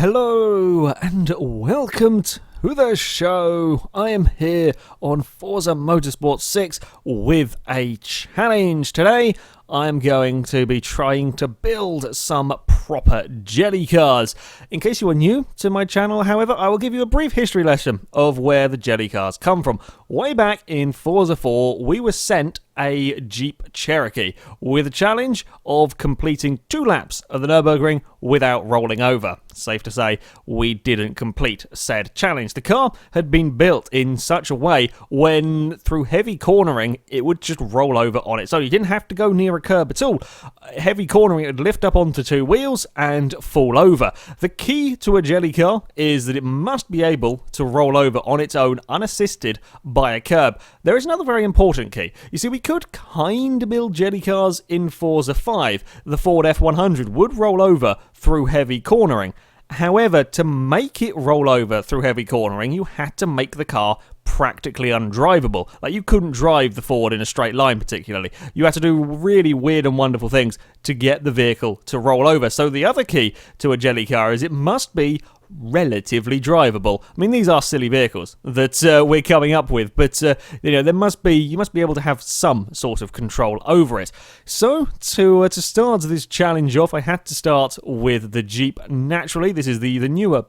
Hello and welcome to the show. I am here on Forza Motorsport 6 with a challenge. Today I'm going to be trying to build some proper jelly cars. In case you are new to my channel, however, I will give you a brief history lesson of where the jelly cars come from. Way back in Forza 4, we were sent a Jeep Cherokee with a challenge of completing 2 laps of the Nürburgring without rolling over. Safe to say, we didn't complete said challenge. The car had been built in such a way when, through heavy cornering, it would just roll over on its own. You didn't have to go near a curb at all. Heavy cornering, it would lift up onto 2 wheels and fall over. The key to a jelly car is that it must be able to roll over on its own, unassisted by a curb. There is another very important key. You see, we could kind of build jelly cars in Forza 5. The Ford F100 would roll over through heavy cornering. However, to make it roll over through heavy cornering, you had to make the car practically undrivable. Like, you couldn't drive the Ford in a straight line particularly. You had to do really weird and wonderful things to get the vehicle to roll over. So the other key to a jelly car is it must be relatively drivable. I mean, these are silly vehicles that we're coming up with, but you must be able to have some sort of control over it. So to start this challenge off, I had to start with the Jeep. Naturally, this is the newer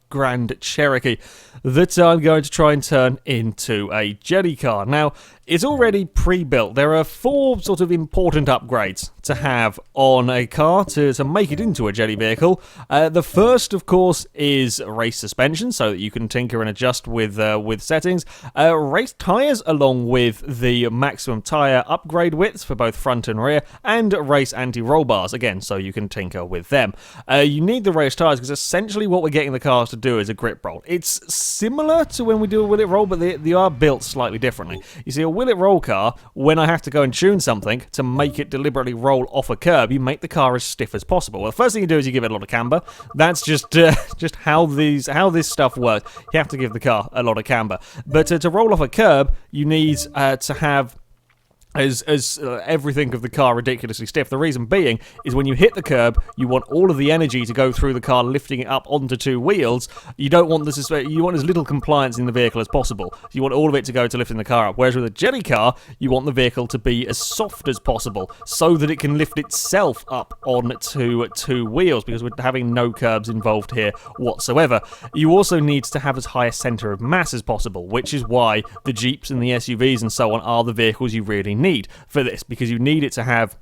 Grand Cherokee that I'm going to try and turn into a jelly car. Now, it's already pre-built. There are 4 sort of important upgrades to have on a car to make it into a jelly vehicle. The first, of course, is race suspension, so that you can tinker and adjust with settings. Race tyres, along with the maximum tyre upgrade widths for both front and rear, and race anti-roll bars, again, so you can tinker with them. You need the race tyres because essentially what we're getting the cars to do is a grip roll. It's similar to when we do a will it roll, but they are built slightly differently. You see, a will it roll car, when I have to go and tune something to make it deliberately roll off a curb, you make the car as stiff as possible. Well, the first thing you do is you give it a lot of camber. That's just how this stuff works. You have to give the car a lot of camber. But to roll off a curb, you need to have everything of the car ridiculously stiff. The reason being is when you hit the curb, you want all of the energy to go through the car, lifting it up onto 2 wheels. You don't want this. You want as little compliance in the vehicle as possible. You want all of it to go to lifting the car up. Whereas with a jelly car, you want the vehicle to be as soft as possible, so that it can lift itself up onto 2 wheels. Because we're having no curbs involved here whatsoever. You also need to have as high a centre of mass as possible, which is why the Jeeps and the SUVs and so on are the vehicles you really need for this, because you need it to have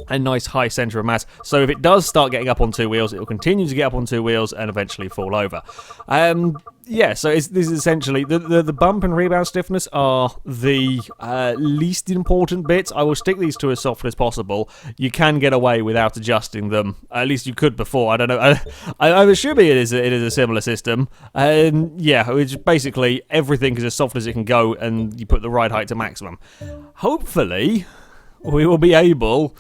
a nice high centre of mass, so if it does start getting up on 2 wheels, it will continue to get up on 2 wheels and eventually fall over. Yeah, so this is essentially the bump and rebound stiffness are the least important bits. I will stick these to as soft as possible. You can get away without adjusting them. At least you could before. I don't know. I'm assuming it is a similar system. Yeah, it's basically everything is as soft as it can go, and you put the ride height to maximum. Hopefully, we will be able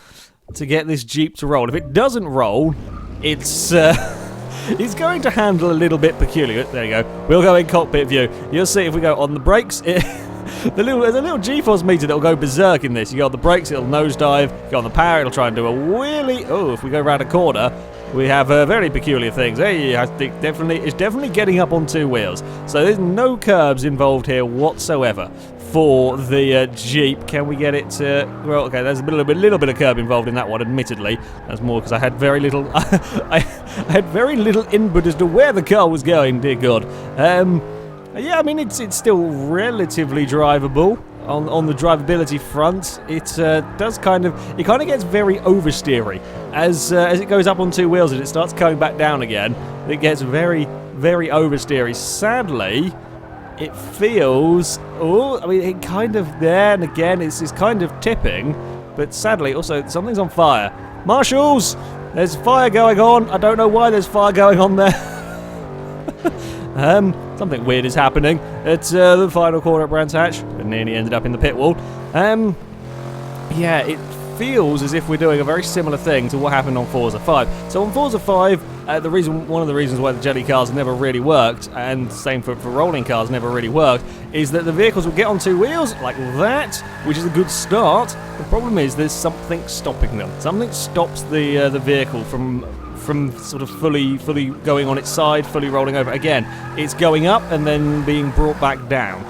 to get this Jeep to roll. If it doesn't roll, it's going to handle a little bit peculiar. There you go. We'll go in cockpit view. You'll see if we go on the brakes. There's a little G-force meter that'll go berserk in this. You go on the brakes, it'll nosedive. Go on the power, it'll try and do a wheelie. Oh, if we go around a corner, we have very peculiar things. Hey, I think it's definitely getting up on 2 wheels. So there's no curbs involved here whatsoever for the Jeep. Can we get it to... Well, okay, there's a little bit of curb involved in that one, admittedly. That's more because I had very little... I had very little input as to where the car was going, dear God. Yeah, I mean, it's still relatively drivable. On the drivability front, it does kind of gets very oversteery as it goes up on 2 wheels and it starts coming back down again. It gets very, very oversteery. Sadly, it feels... Oh, I mean, it kind of there, and again, it's kind of tipping, but sadly, also, something's on fire. Marshals! There's fire going on. I don't know why there's fire going on there. Something weird is happening at the final corner at Brands Hatch. It nearly ended up in the pit wall. Yeah, it feels as if we're doing a very similar thing to what happened on Forza 5. So on Forza 5, one of the reasons why the jelly cars never really worked, and same for rolling cars never really worked, is that the vehicles would get on 2 wheels like that, which is a good start. The problem is there's something stopping them. Something stops the vehicle from from sort of fully going on its side, fully rolling over. Again, it's going up and then being brought back down.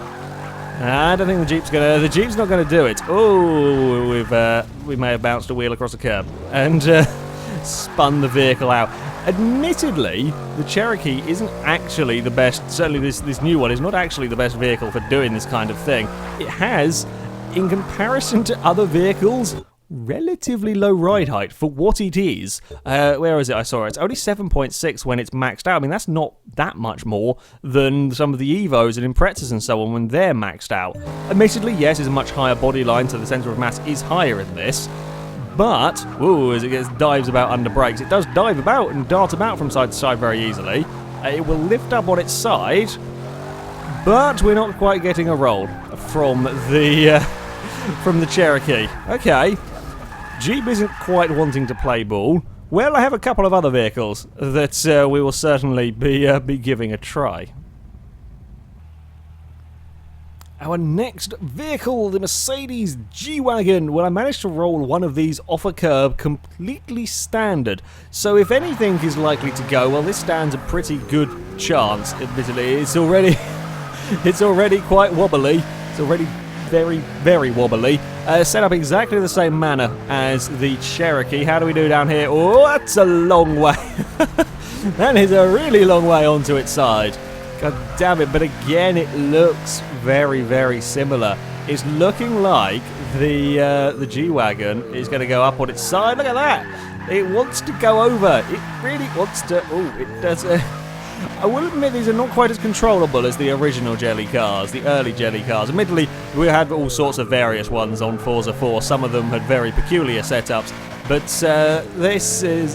I don't think the Jeep's not gonna do it. Oh, we may have bounced a wheel across a curb and spun the vehicle out. Admittedly, the Cherokee isn't actually the best. Certainly, this new one is not actually the best vehicle for doing this kind of thing. It has, in comparison to other vehicles, relatively low ride height for what it is. Where is it? I saw it. It's only 7.6 when it's maxed out. I mean, that's not that much more than some of the Evos and Imprezas and so on when they're maxed out. Admittedly, yes, it's a much higher body line, so the centre of mass is higher in this. But, ooh, as it dives about under brakes, it does dive about and dart about from side to side very easily. It will lift up on its side, but we're not quite getting a roll from the Cherokee. Okay, Jeep isn't quite wanting to play ball. Well, I have a couple of other vehicles that we will certainly be giving a try. Our next vehicle, the Mercedes G-Wagon. Well, I managed to roll one of these off a curb completely standard. So if anything is likely to go, well, this stands a pretty good chance, admittedly. It's already quite wobbly. It's already very, very wobbly. Set up exactly the same manner as the Cherokee. How do we do down here? Oh, that's a long way. That is a really long way onto its side. God damn it, but again, it looks very, very similar. It's looking like the G-Wagon is going to go up on its side. Look at that. It wants to go over. It really wants to... Oh, it does... I will admit these are not quite as controllable as the original jelly cars, the early jelly cars. Admittedly, we had all sorts of various ones on Forza 4. Some of them had very peculiar setups. But this is...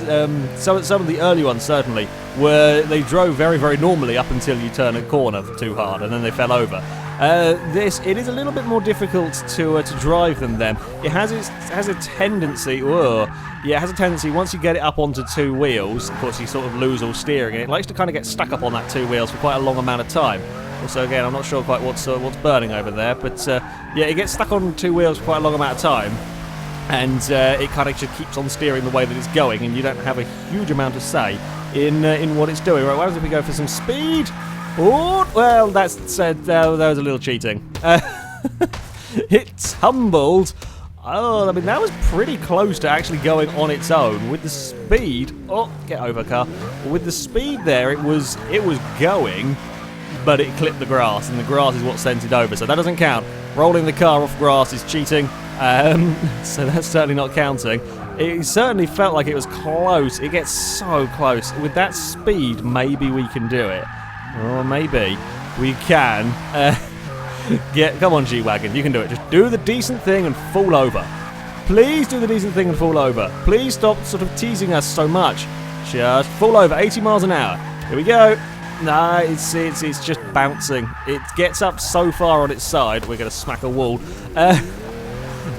some of the early ones, certainly, where they drove very, very normally up until you turn a corner too hard, and then they fell over. It is a little bit more difficult to drive than them. It has a tendency... it has a tendency, once you get it up onto two wheels, of course you sort of lose all steering, and it likes to kind of get stuck up on that two wheels for quite a long amount of time. Also, again, I'm not sure quite what's burning over there, but yeah, it gets stuck on two wheels for quite a long amount of time. And it kind of just keeps on steering the way that it's going, and you don't have a huge amount of say in what it's doing. Right, what happens if we go for some speed? Oh, well, that was a little cheating. It tumbled. Oh, I mean, that was pretty close to actually going on its own. With the speed... Oh, get over, car. With the speed there, it was going, but it clipped the grass, and the grass is what sent it over, so that doesn't count. Rolling the car off grass is cheating. So that's certainly not counting. It certainly felt like it was close. It gets so close. With that speed, maybe we can do it. Or maybe we can. Come on, G-Wagon, you can do it. Just do the decent thing and fall over. Please do the decent thing and fall over. Please stop sort of teasing us so much. Just fall over, 80 miles an hour. Here we go. No, it's just bouncing. It gets up so far on its side. We're going to smack a wall.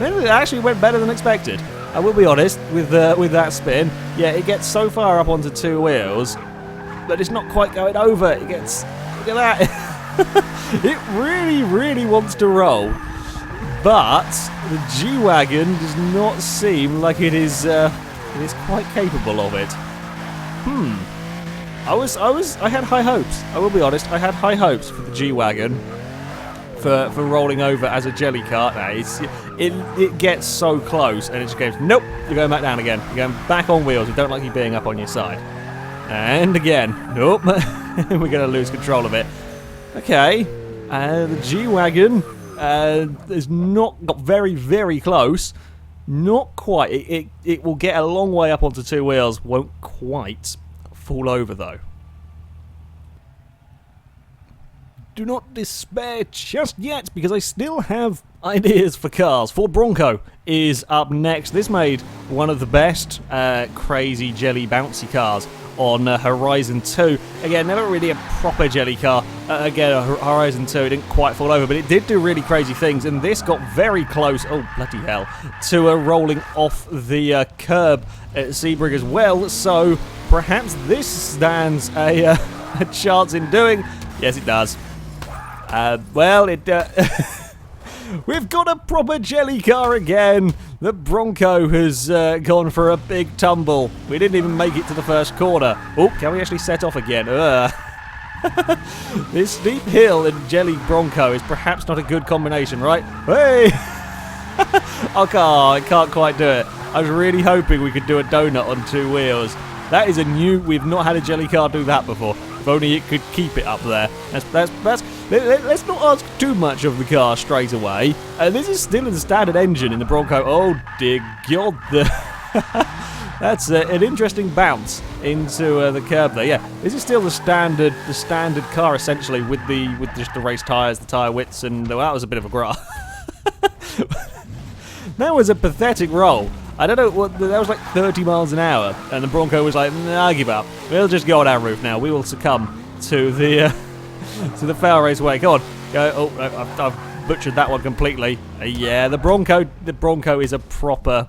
It actually went better than expected. I will be honest with that spin. Yeah, it gets so far up onto two wheels, but it's not quite going over. It gets... Look at that. It really, really wants to roll, but the G-Wagon does not seem like it is quite capable of it. I had high hopes. I will be honest. I had high hopes for the G-Wagon. For rolling over as a jelly car. It gets so close and it just goes, nope, you're going back down again. You're going back on wheels. We don't like you being up on your side. And again, nope. We're going to lose control of it. Okay, the G-Wagon is not got very, very close. Not quite. It will get a long way up onto two wheels. Won't quite fall over though. Do not despair just yet, because I still have ideas for cars. Ford Bronco is up next. This made one of the best crazy jelly bouncy cars on Horizon 2. Again, never really a proper jelly car. Again, Horizon 2, it didn't quite fall over, but it did do really crazy things, and this got very close, oh bloody hell, to rolling off the curb at Sebring as well, so perhaps this stands a chance in doing. Yes, it does. Well, it We've got a proper jelly car again. The Bronco has gone for a big tumble. We didn't even make it to the first corner. Oh, can we actually set off again? This steep hill and jelly Bronco is perhaps not a good combination, right? Hey! I can't quite do it. I was really hoping we could do a donut on two wheels. That is a new... We've not had a jelly car do that before. If only it could keep it up there. Let's not ask too much of the car straight away. This is still the standard engine in the Bronco. Oh dear God, that's an interesting bounce into the curb there. Yeah, this is still the standard car essentially with just the race tyres, the tyre widths, and that was a bit of a graft. That was a pathetic roll. I don't know what that was, like 30 miles an hour, and the Bronco was like, "Nah, give up. We'll just go on our roof now. We will succumb to the Failrace way." Go on, go. Oh, I've butchered that one completely. Yeah, the Bronco is a proper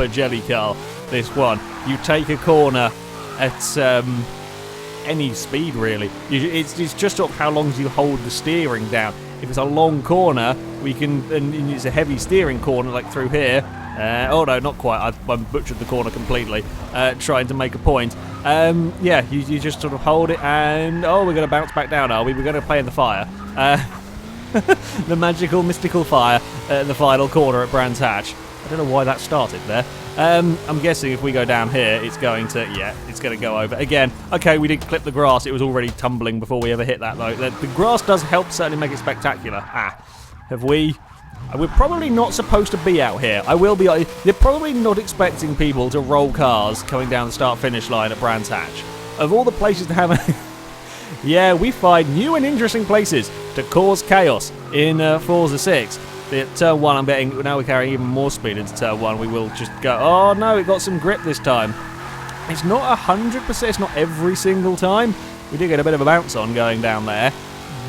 jelly car. This one, you take a corner at any speed really. It's just sort of how long do you hold the steering down. If it's a long corner, we can, and it's a heavy steering corner like through here. Oh no, not quite. I've butchered the corner completely, trying to make a point. Yeah, you just sort of hold it, and oh, we're going to bounce back down, are we? We're going to play in the fire. The magical, mystical fire at the final corner at Brands Hatch. I don't know why that started there. I'm guessing if we go down here, it's going to go over. Again, okay, we didn't clip the grass. It was already tumbling before we ever hit that, though. The grass does help certainly make it spectacular. Have we... We're probably not supposed to be out here. I will be... They're probably not expecting people to roll cars coming down the start-finish line at Brands Hatch. Of all the places to have... Yeah, we find new and interesting places to cause chaos in Forza 6. At turn 1, I'm betting now we're carrying even more speed into turn 1. We will just go... Oh, no, it got some grip this time. It's not 100%. It's not every single time. We do get a bit of a bounce on going down there.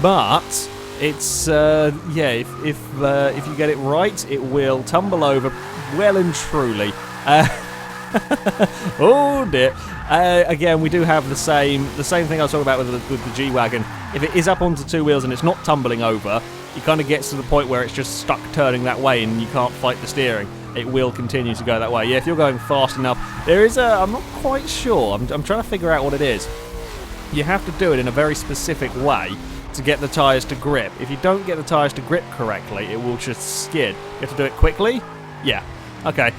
But... It's, yeah, if you get it right, it will tumble over well and truly. Oh dear. Again, we do have the same thing I was talking about with the G-Wagon. If it is up onto two wheels and it's not tumbling over, it kind of gets to the point where it's just stuck turning that way and you can't fight the steering. It will continue to go that way. Yeah, if you're going fast enough, there is I'm not quite sure. I'm trying to figure out what it is. You have to do it in a very specific way to get the tyres to grip. If you don't get the tyres to grip correctly, it will just skid. You have to do it quickly? Yeah. Okay.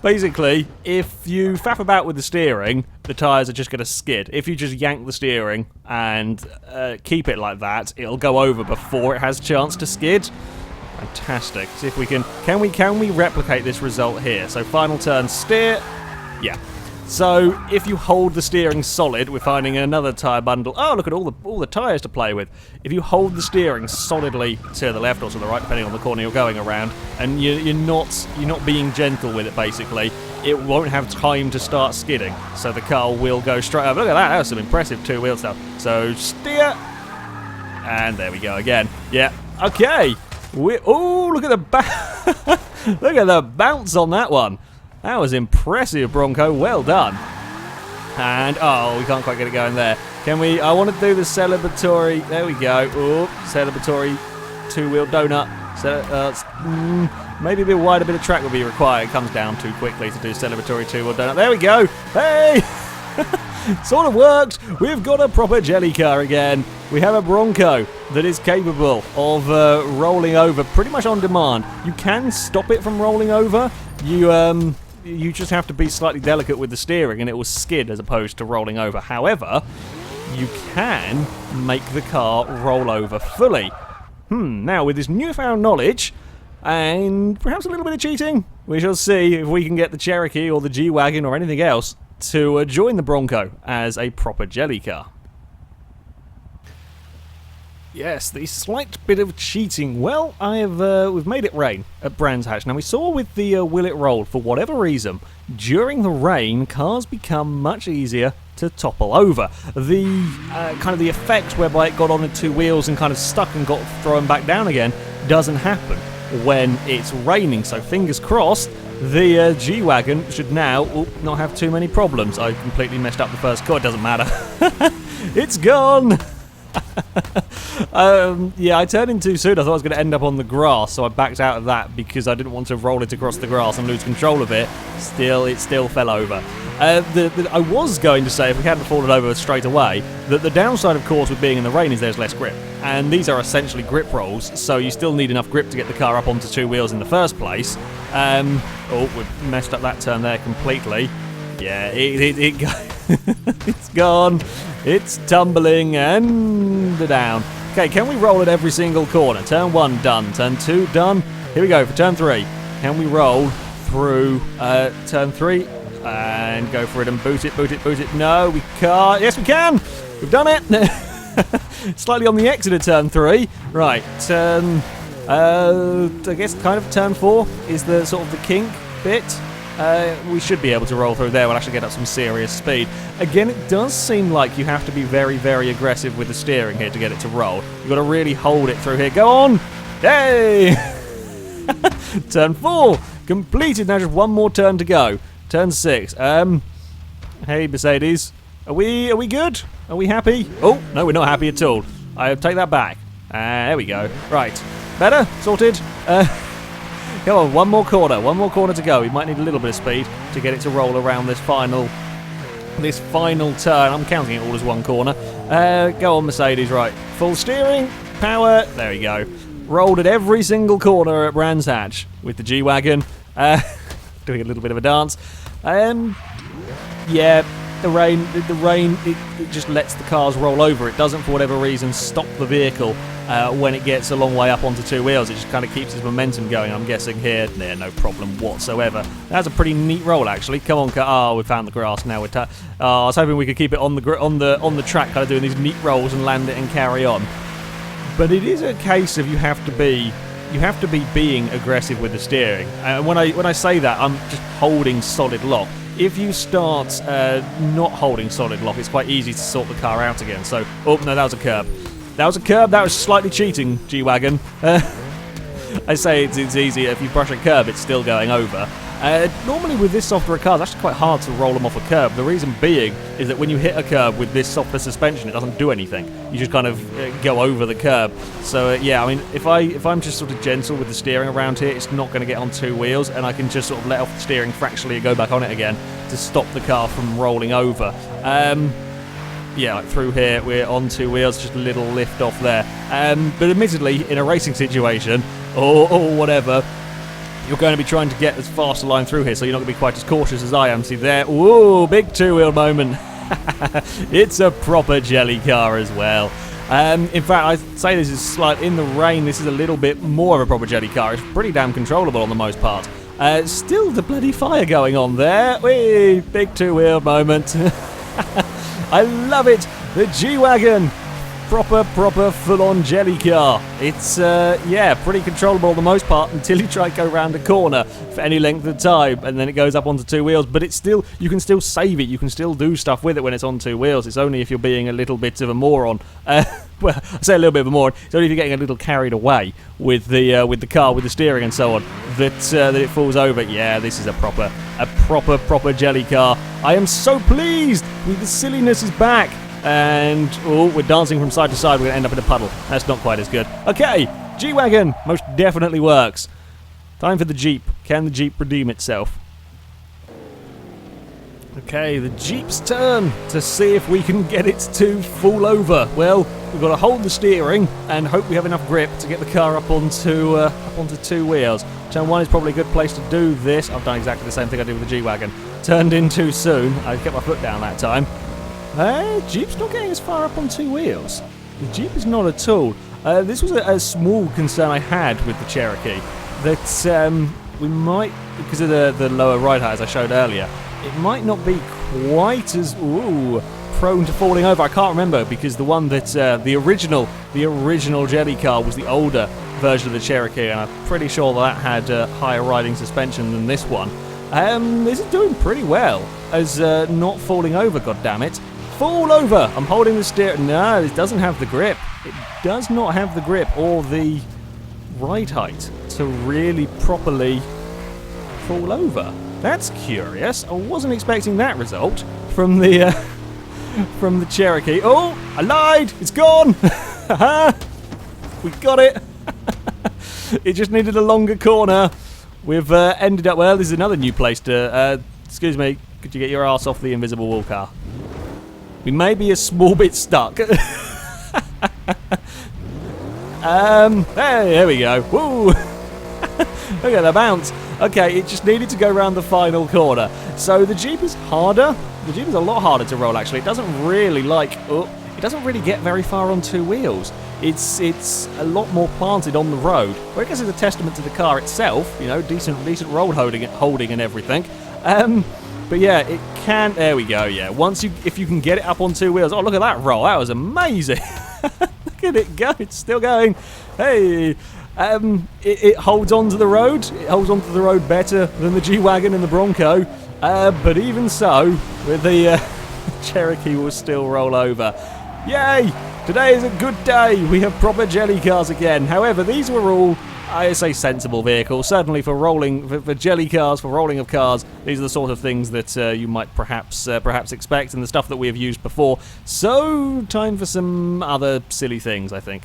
Basically, if you faff about with the steering, the tyres are just going to skid. If you just yank the steering and keep it like that, it'll go over before it has a chance to skid. Fantastic. See if we can we replicate this result here? So final turn, steer. Yeah. So if you hold the steering solid, we're finding another tyre bundle. Oh, look at all the tyres to play with. If you hold the steering solidly to the left or to the right, depending on the corner you're going around, and you're not being gentle with it, basically, it won't have time to start skidding. So the car will go straight up. Look at that. That was some impressive two-wheel stuff. So steer, and there we go again. Yeah. Okay. Oh, look at the look at the bounce on that one. That was impressive, Bronco. Well done. And, oh, we can't quite get it going there. Can we... I want to do the celebratory... There we go. Oh, celebratory two-wheel donut. Maybe a bit wider bit of track will be required. It comes down too quickly to do celebratory two-wheel donut. There we go. Hey! Sort of worked. We've got a proper jelly car again. We have a Bronco that is capable of rolling over pretty much on demand. You can stop it from rolling over. You just have to be slightly delicate with the steering and it will skid as opposed to rolling over. However, you can make the car roll over fully. Now, with this newfound knowledge, and perhaps a little bit of cheating, we shall see if we can get the Cherokee or the G-Wagon or anything else to join the Bronco as a proper jelly car. Yes, the slight bit of cheating. Well, we've made it rain at Brands Hatch. Now, we saw with the Will It Roll, for whatever reason, during the rain, cars become much easier to topple over. The kind of the effect whereby it got on the two wheels and kind of stuck and got thrown back down again doesn't happen when it's raining. So fingers crossed, the G-Wagon should now not have too many problems. I completely messed up the first car. It doesn't matter. It's gone. Yeah, I turned in too soon. I thought I was going to end up on the grass, so I backed out of that because I didn't want to roll it across the grass and lose control of it. It still fell over. I was going to say, if we hadn't fallen over straight away, that the downside, of course, with being in the rain is there's less grip. And these are essentially grip rolls, so you still need enough grip to get the car up onto two wheels in the first place. Oh, we've messed up that turn there completely. Yeah, it's gone. It's tumbling and down. Okay, can we roll at every single corner? Turn 1 done. Turn 2 done. Here we go for turn 3. Can we roll through turn 3 and go for it and boot it? No, we can't. Yes, we can. We've done it. Slightly on the exit of turn 3. Right, turn. I guess kind of turn 4 is the sort of the kink bit. We should be able to roll through there. We'll actually get up some serious speed. Again, it does seem like you have to be very, very aggressive with the steering here to get it to roll. You've got to really hold it through here. Go on! Yay! Turn 4 completed. Now just one more turn to go. Turn 6. Hey Mercedes, are we good? Are we happy? Oh no, we're not happy at all. I take that back. There we go. Right, better sorted. Come on, one more corner to go. We might need a little bit of speed to get it to roll around this final turn. I'm counting it all as one corner. Go on, Mercedes, right. Full steering, power, there we go. Rolled at every single corner at Brands Hatch with the G-Wagon. Doing a little bit of a dance. Yeah, the rain, it just lets the cars roll over. It doesn't, for whatever reason, stop the vehicle when it gets a long way up onto two wheels. It just kind of keeps its momentum going, I'm guessing here. Yeah, no problem whatsoever. That's a pretty neat roll, actually. Come on, oh, we found the grass now. I was hoping we could keep it on the track, kind of doing these neat rolls and land it and carry on. But it is a case of you have to be being aggressive with the steering. And when I say that, I'm just holding solid lock. If you start not holding solid lock, it's quite easy to sort the car out again. So, oh no, that was a curb. That was slightly cheating, G-Wagon. I say it's easy. If you brush a curb, it's still going over. Normally with this softer a car, it's actually quite hard to roll them off a curb. The reason being is that when you hit a curb with this softer suspension, it doesn't do anything. You just kind of go over the curb. So yeah, I mean, if I'm just sort of gentle with the steering around here, it's not going to get on two wheels, and I can just sort of let off the steering fractionally and go back on it again to stop the car from rolling over. Yeah, like through here, we're on two wheels, just a little lift off there. But admittedly, in a racing situation, or whatever, you're going to be trying to get as fast a line through here, so you're not going to be quite as cautious as I am. See there? Whoa, big two-wheel moment. It's a proper jelly car as well. In fact, I'd say this is slight in the rain. This is a little bit more of a proper jelly car. It's pretty damn controllable on the most part. Still the bloody fire going on there. Whee, big two-wheel moment. I love it. The G-Wagon. Proper full-on jelly car. It's, yeah, pretty controllable for the most part until you try to go around a corner for any length of time, and then it goes up onto two wheels. But it's still, you can still save it. You can still do stuff with it when it's on two wheels. It's only if you're being a little bit of a moron. Well, I say a little bit of a moron. It's only if you're getting a little carried away with the car, with the steering and so on, that it falls over. Yeah, this is a proper jelly car. I am so pleased with the silliness is back. And, oh, we're dancing from side to side. We're going to end up in a puddle. That's not quite as good. Okay, G-Wagon most definitely works. Time for the Jeep. Can the Jeep redeem itself? Okay, the Jeep's turn to see if we can get it to fall over. Well, we've got to hold the steering and hope we have enough grip to get the car up onto two wheels. Turn 1 is probably a good place to do this. I've done exactly the same thing I did with the G-Wagon. Turned in too soon. I kept my foot down that time. Jeep's not getting as far up on two wheels. The Jeep is not at all. This was a small concern I had with the Cherokee. That we might, because of the lower ride height as I showed earlier, it might not be quite as prone to falling over. I can't remember, because the one that the original jelly car was the older version of the Cherokee, and I'm pretty sure that had higher riding suspension than this one. This is doing pretty well as not falling over. God damn it! Fall over! I'm holding the steering. No, it doesn't have the grip. It does not have the grip or the ride height to really properly fall over. That's curious. I wasn't expecting that result from the Cherokee. Oh, I lied! It's gone! We got it! It just needed a longer corner. We've ended up... Well, this is another new place to... excuse me, could you get your ass off the invisible wall car? We may be a small bit stuck. Hey, there we go. Woo! Look at the bounce. Okay, it just needed to go around the final corner. So the Jeep is harder. The Jeep is a lot harder to roll, actually. It doesn't really like... Oh, it doesn't really get very far on two wheels. It's a lot more planted on the road. Well, I guess it's a testament to the car itself. You know, decent road holding and everything. But yeah, it can... There we go, yeah. If you can get it up on two wheels... Oh, look at that roll. That was amazing. Look at it go. It's still going. Hey... It holds on to the road. It holds on to the road better than the G-Wagon and the Bronco. But even so, with the Cherokee will still roll over. Yay! Today is a good day. We have proper jelly cars again. However, these were all, I say, sensible vehicles. Certainly for rolling, for jelly cars, for rolling of cars. These are the sort of things that you might perhaps expect, and the stuff that we have used before. So, time for some other silly things, I think.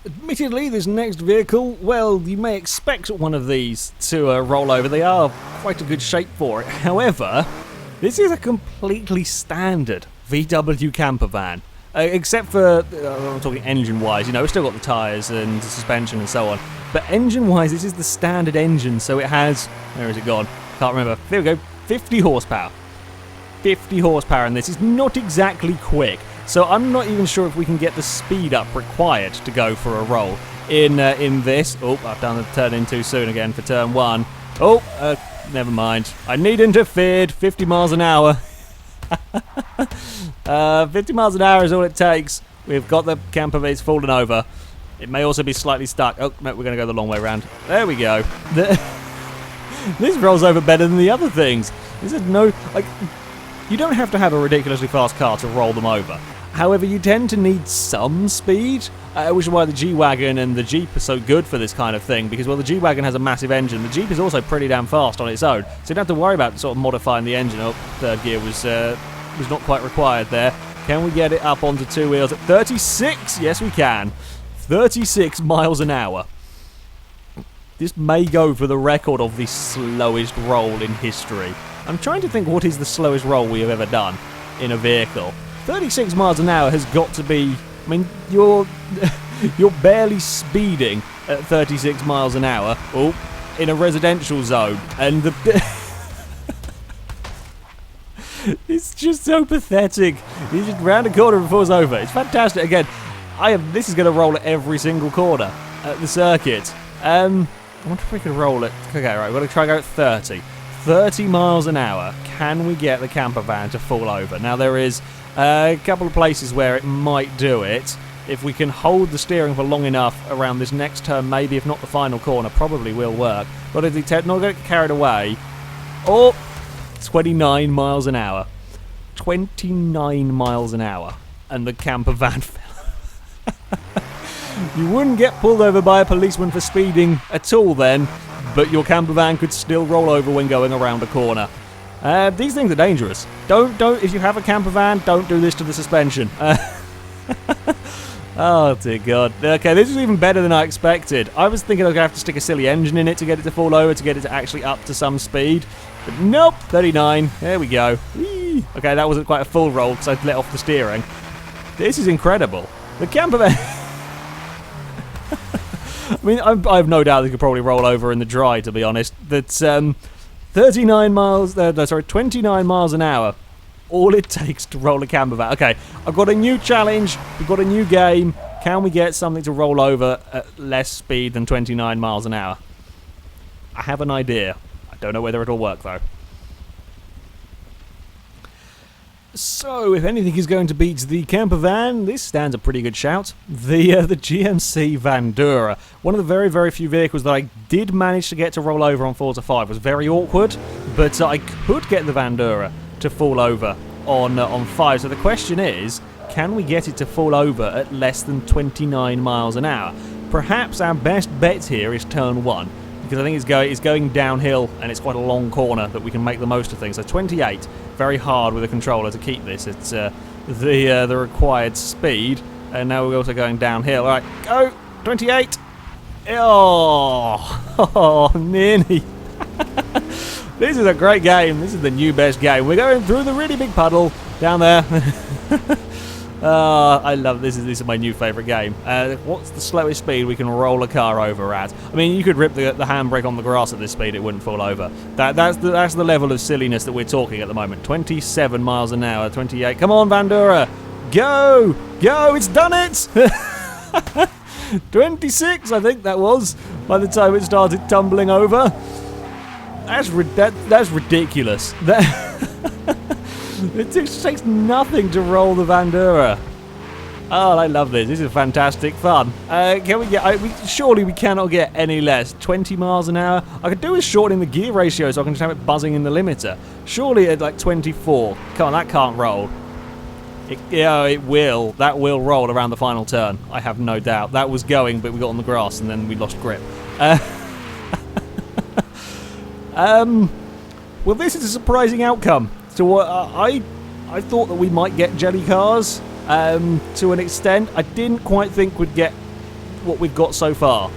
Admittedly, this next vehicle, well, you may expect one of these to roll over. They are quite a good shape for it. However, this is a completely standard VW camper van. Except for, I'm talking engine-wise, you know, it's still got the tyres and the suspension and so on. But engine-wise, this is the standard engine, so it has, where has it gone? Can't remember. There we go, 50 horsepower. 50 horsepower, and this is not exactly quick. So I'm not even sure if we can get the speed up required to go for a roll in this. Oh, I've done the turn in too soon again for turn one. Oh, never mind. I need interfered. 50 miles an hour. 50 miles an hour is all it takes. We've got the camper, it's fallen over. It may also be slightly stuck. Oh, no, we're going to go the long way around. There we go. This rolls over better than the other things. This is no... like, you don't have to have a ridiculously fast car to roll them over. However, you tend to need some speed, which is why the G-Wagon and the Jeep are so good for this kind of thing, because, well, the G-Wagon has a massive engine. The Jeep is also pretty damn fast on its own, so you don't have to worry about sort of modifying the engine. Oh, third gear was not quite required there. Can we get it up onto two wheels at 36? Yes, we can. 36 miles an hour. This may go for the record of the slowest roll in history. I'm trying to think what is the slowest roll we have ever done in a vehicle. 36 miles an hour has got to be... I mean, you're barely speeding at 36 miles an hour in a residential zone. And it's just so pathetic. You just round a corner and falls over. It's fantastic. Again, this is going to roll at every single corner at the circuit. I wonder if we could roll it. Okay, right, we're going to try and go at 30. 30 miles an hour. Can we get the camper van to fall over? Now, there is a couple of places where it might do it. If we can hold the steering for long enough around this next turn, maybe if not the final corner, probably will work. But if not get carried away. Oh, 29 miles an hour. 29 miles an hour. And the camper van fell. You wouldn't get pulled over by a policeman for speeding at all then, but your camper van could still roll over when going around a corner. These things are dangerous. Don't, if you have a camper van, don't do this to the suspension. Oh, dear God. Okay, this is even better than I expected. I was thinking I was going to have to stick a silly engine in it to get it to fall over, to get it to actually up to some speed. But nope, 39. There we go. Whee! Okay, that wasn't quite a full roll because I let off the steering. This is incredible. The camper van... I mean, I have no doubt they could probably roll over in the dry, to be honest. That's 29 miles, 29 miles an hour. All it takes to roll a camper van. Okay, I've got a new challenge. We've got a new game. Can we get something to roll over at less speed than 29 miles an hour? I have an idea. I don't know whether it'll work, though. So, if anything is going to beat the camper van, this stands a pretty good shout. The GMC Vandura. One of the very, very few vehicles that I did manage to get to roll over on Forza 5. Was very awkward, but I could get the Vandura to fall over on 5. So the question is, can we get it to fall over at less than 29 miles an hour? Perhaps our best bet here is turn 1. because I think it's going downhill and it's quite a long corner that we can make the most of things. So 28, very hard with the controller to keep this. It's the required speed, and now we're also going downhill. All right, go 28. Oh, nearly. This is a great game. This is the new best game. We're going through the really big puddle down there. I love this. This is my new favourite game. What's the slowest speed we can roll a car over at? I mean, you could rip the handbrake on the grass at this speed; it wouldn't fall over. That's the level of silliness that we're talking at the moment. 27 miles an hour, 28. Come on, Vandura, go! It's done it. 26, I think that was, by the time it started tumbling over. That's ridiculous. It just takes nothing to roll the Vandura. Oh, I love this. This is fantastic fun. Can we get? Surely we cannot get any less. 20 miles an hour. I could do with shortening the gear ratio so I can just have it buzzing in the limiter. Surely at like 24. Come on, that can't roll. It will. That will roll around the final turn. I have no doubt. That was going, but we got on the grass and then we lost grip. Well, this is a surprising outcome. So I thought that we might get jelly cars to an extent. I didn't quite think we'd get what we've got so far.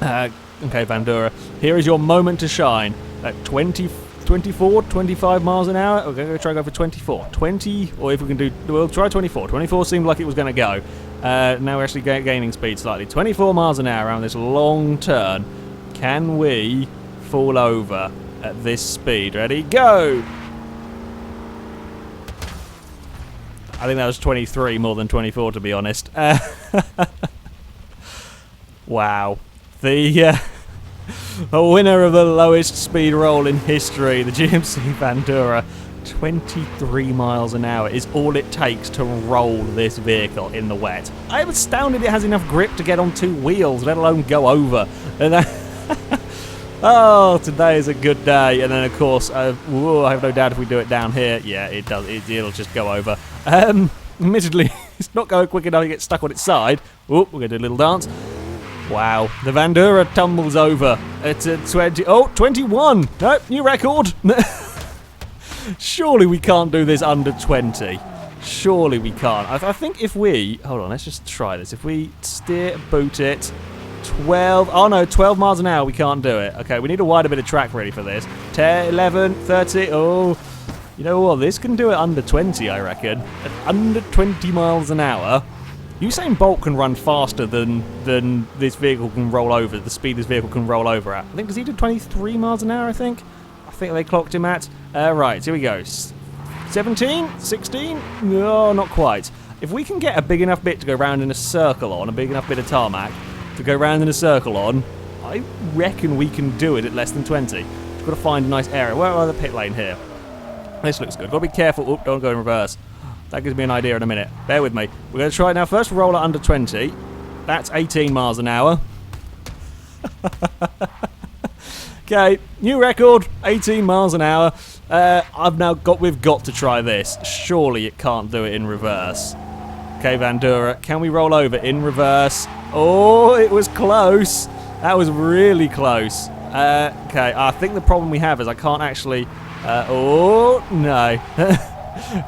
Okay, Vandura, here is your moment to shine. At 24, 25 miles an hour. Okay, we'll try to go for 24. 20, or if we can do, we'll try 24. 24 seemed like it was going to go. Now we're actually gaining speed slightly. 24 miles an hour around this long turn. Can we fall over at this speed? Ready, go! I think that was 23 more than 24, to be honest. Wow. The winner of the lowest speed roll in history, the GMC Vandura. 23 miles an hour is all it takes to roll this vehicle in the wet. I'm astounded it has enough grip to get on two wheels, let alone go over. And oh, today is a good day. And then, of course, I have no doubt if we do it down here, yeah, it does. It'll just go over. Admittedly, it's not going quick enough to get stuck on its side. Oh, we're going to do a little dance. Wow, the Vandura tumbles over. It's a 20. Oh, 21. Nope, new record. Surely we can't do this under 20. Surely we can't. I think if we... Hold on, let's just try this. If we steer, boot it... 12... Oh no, 12 miles an hour, we can't do it. Okay, we need a wider bit of track ready for this. 10, 11, 30... Oh... You know what, this can do it under 20, I reckon. At under 20 miles an hour, Usain Bolt can run faster than this vehicle can roll over, the speed this vehicle can roll over at. I think, does he do 23 miles an hour, I think? I think they clocked him at. Right, here we go. 17? 16? No, not quite. If we can get a big enough bit to go round in a circle on, a big enough bit of tarmac to go round in a circle on, I reckon we can do it at less than 20. We've got to find a nice area. Where are the pit lane here? This looks good. Got to be careful. Oop, don't go in reverse. That gives me an idea in a minute. Bear with me. We're going to try it now. First, roll it under 20. That's 18 miles an hour. Okay, new record. 18 miles an hour. We've got to try this. Surely it can't do it in reverse. Okay, Vandura, can we roll over in reverse? Oh, it was close. That was really close. Okay, I think the problem we have is I can't actually... oh, no.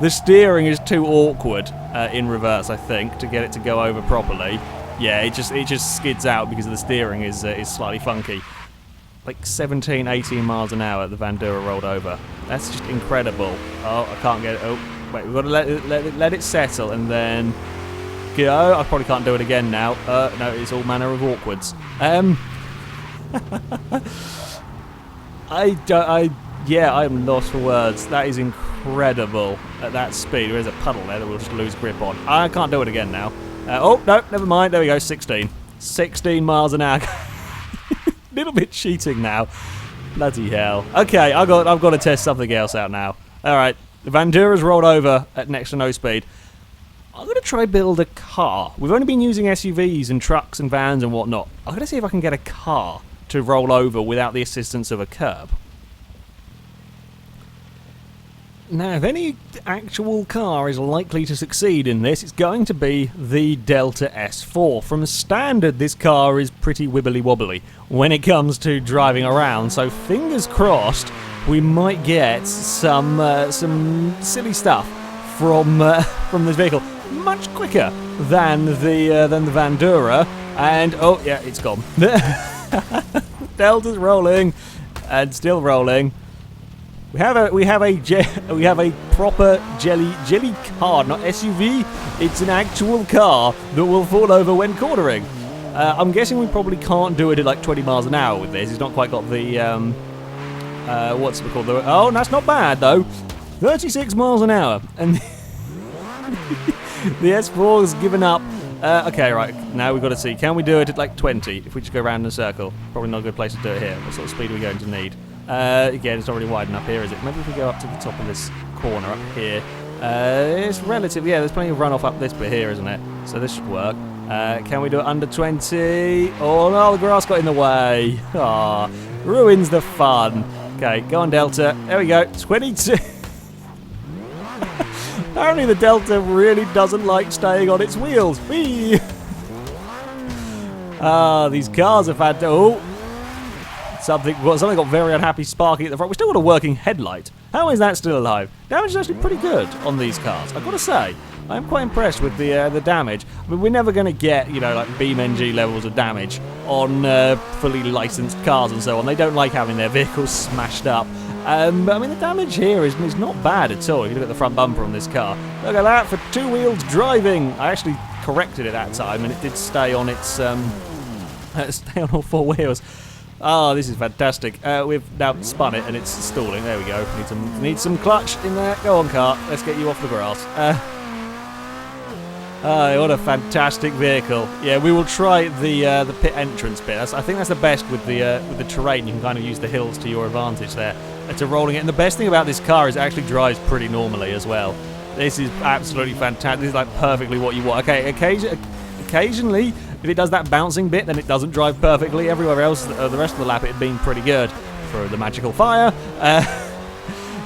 The steering is too awkward in reverse, I think, to get it to go over properly. Yeah, it just skids out because the steering is slightly funky. Like 17, 18 miles an hour the Vandura rolled over. That's just incredible. Oh, I can't get it. Oh, wait, we've got to let it settle and then go. I probably can't do it again now. No, it's all manner of awkwards. Yeah, I'm lost for words. That is incredible at that speed. There is a puddle there that we'll just lose grip on. I can't do it again now. Oh, no, never mind. There we go, 16. 16 miles an hour. Little bit cheating now. Bloody hell. Okay, I've got to test something else out now. All right, the Vandura's rolled over at next to no speed. I'm going to try build a car. We've only been using SUVs and trucks and vans and whatnot. I'm going to see if I can get a car to roll over without the assistance of a curb. Now, if any actual car is likely to succeed in this, it's going to be the Delta S4. From standard, this car is pretty wibbly-wobbly when it comes to driving around, so fingers crossed we might get some silly stuff from this vehicle much quicker than the Vandura. And oh yeah, it's gone. Delta's rolling and still rolling. We have a proper jelly car, not SUV. It's an actual car that will fall over when cornering. I'm guessing we probably can't do it at like 20 miles an hour with this. It's not quite got the what's it called? Oh, that's not bad though. 36 miles an hour, and the S4 has given up. Okay, right. Now we've got to see. Can we do it at like 20? If we just go around in a circle, probably not a good place to do it here. What sort of speed are we going to need? Again, it's not really wide enough here, is it? Maybe if we go up to the top of this corner up here. It's relative. Yeah, there's plenty of runoff up this bit here, isn't it? So this should work. Can we do it under 20? Oh no, the grass got in the way. Ah, ruins the fun. Okay, go on, Delta. There we go. 22. Apparently the Delta really doesn't like staying on its wheels. Whee! Ah, these cars are fantastic. Oh, something got very unhappy sparking at the front. We've still got a working headlight. How is that still alive? Damage is actually pretty good on these cars, I've got to say. I am quite impressed with the damage. I mean, we're never going to get, you know, like BeamNG levels of damage on fully licensed cars and so on. They don't like having their vehicles smashed up. But I mean, the damage here is not bad at all. If you look at the front bumper on this car, look at that for two-wheeled driving. I actually corrected it that time, and it did stay on its stay on all four wheels. Oh, this is fantastic. We've now spun it, and it's stalling. There we go. Need some clutch in there. Go on, car. Let's get you off the grass. What a fantastic vehicle. Yeah, we will try the pit entrance bit. I think that's the best with the terrain. You can kind of use the hills to your advantage there to rolling it. And the best thing about this car is it actually drives pretty normally as well. This is absolutely fantastic. This is like perfectly what you want. Okay, occasionally, if it does that bouncing bit, then it doesn't drive perfectly. Everywhere else, the rest of the lap, it had been pretty good. Through the magical fire.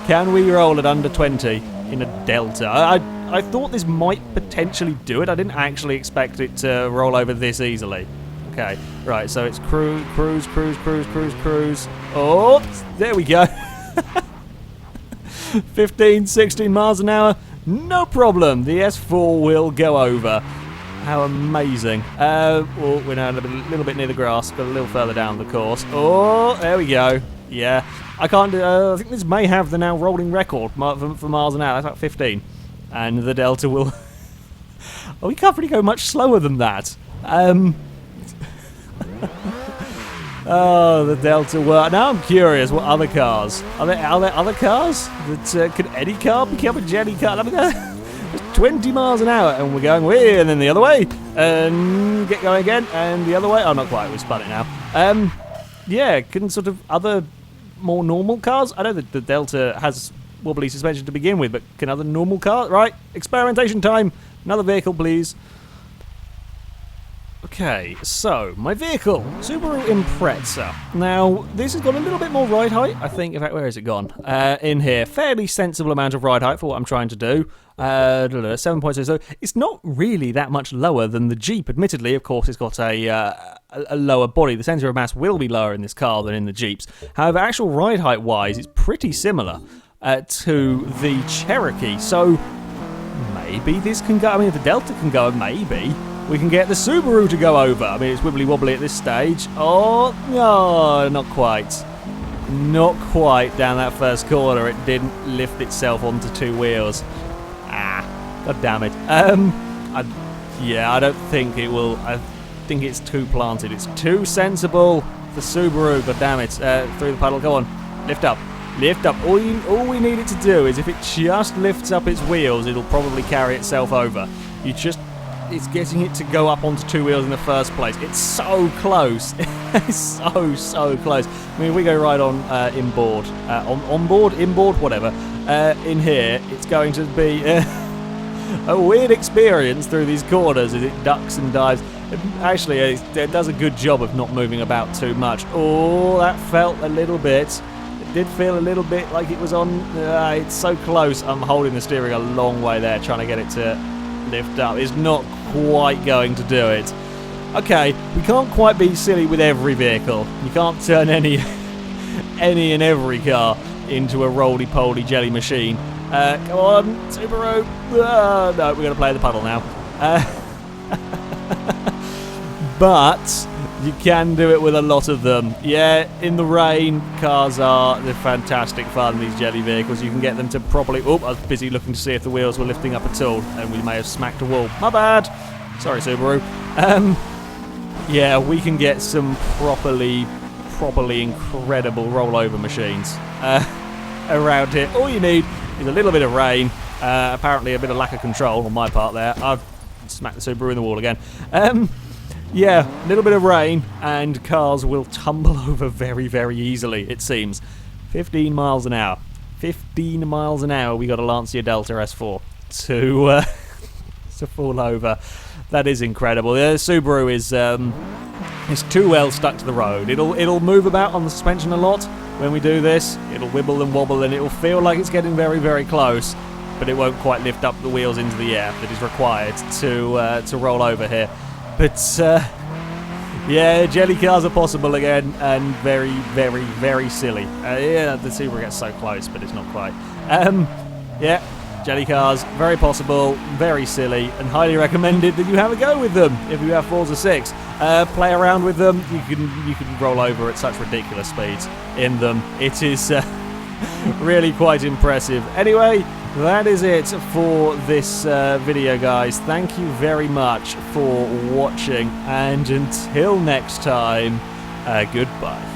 Can we roll it under 20 in a Delta? I thought this might potentially do it. I didn't actually expect it to roll over this easily. Okay, right, so it's cruise. Oh, there we go. 15, 16 miles an hour. No problem. The S4 will go over. How amazing. Well, we're now a little bit near the grass. Got a little further down the course. Oh, there we go. Yeah. I can't do... I think this may have the now rolling record for miles an hour. That's about 15. And the Delta will... Oh, we can't really go much slower than that. Oh, the Delta work. Now I'm curious, what other cars? Are there other cars? That could any car become a jelly car? Let me go. 20 miles an hour, and we're going way, and then the other way, and get going again, and the other way. Oh, not quite. We spun it now. Yeah, can sort of other more normal cars? I know that the Delta has wobbly suspension to begin with, but can other normal cars? Right, experimentation time. Another vehicle, please. Okay, so my vehicle, Subaru Impreza. Now, this has got a little bit more ride height, I think. In fact, where has it gone? In here, fairly sensible amount of ride height for what I'm trying to do. 7.2, so it's not really that much lower than the Jeep. Admittedly, of course, it's got a lower body. The centre of mass will be lower in this car than in the Jeeps. However, actual ride height-wise, it's pretty similar to the Cherokee. So maybe this can go. I mean, if the Delta can go, maybe we can get the Subaru to go over. I mean, it's wibbly-wobbly at this stage. Oh, no, not quite. Not quite down that first corner. It didn't lift itself onto two wheels. God damn it. Yeah, I don't think it will. I think it's too planted. It's too sensible. The Subaru, god damn it. Through the puddle, go on. Lift up. Lift up. All we need it to do is if it just lifts up its wheels, it'll probably carry itself over. It's getting it to go up onto two wheels in the first place. It's so close. It's so close. I mean, we go right on inboard. Inboard, whatever. In here, it's going to be a weird experience through these corners as it ducks and dives. Actually, it does a good job of not moving about too much. Oh, that felt a little bit. did feel a little bit like it was on. It's so close. I'm holding the steering a long way there, trying to get it to lift up. It's not quite going to do it. Okay, we can't quite be silly with every vehicle. You can't turn any and every car into a roly-poly jelly machine. Come on, Subaru. No, we're going to play the puddle now. But you can do it with a lot of them. Yeah, in the rain, they're fantastic fun, these jelly vehicles. You can get them to properly... Oh, I was busy looking to see if the wheels were lifting up at all, and we may have smacked a wall. My bad. Sorry, Subaru. Yeah, we can get some properly incredible rollover machines around here. All you need is a little bit of rain, apparently a bit of lack of control on my part there. I've smacked the Subaru in the wall again. Yeah, a little bit of rain and cars will tumble over very, very easily, it seems. 15 miles an hour. 15 miles an hour we got a Lancia Delta S4 to fall over. That is incredible. The Subaru is too well stuck to the road. It'll move about on the suspension a lot when we do this. It'll wibble and wobble and it'll feel like it's getting very, very close, but it won't quite lift up the wheels into the air that is required to roll over here. But yeah, jelly cars are possible again, and very, very, very silly. Yeah, the Subaru gets so close, but it's not quite. Yeah. Jelly cars, very possible, very silly, and highly recommended that you have a go with them if you have Forza 6. Play around with them. You can roll over at such ridiculous speeds in them. It is really quite impressive. Anyway, that is it for this video, guys. Thank you very much for watching, and until next time, goodbye.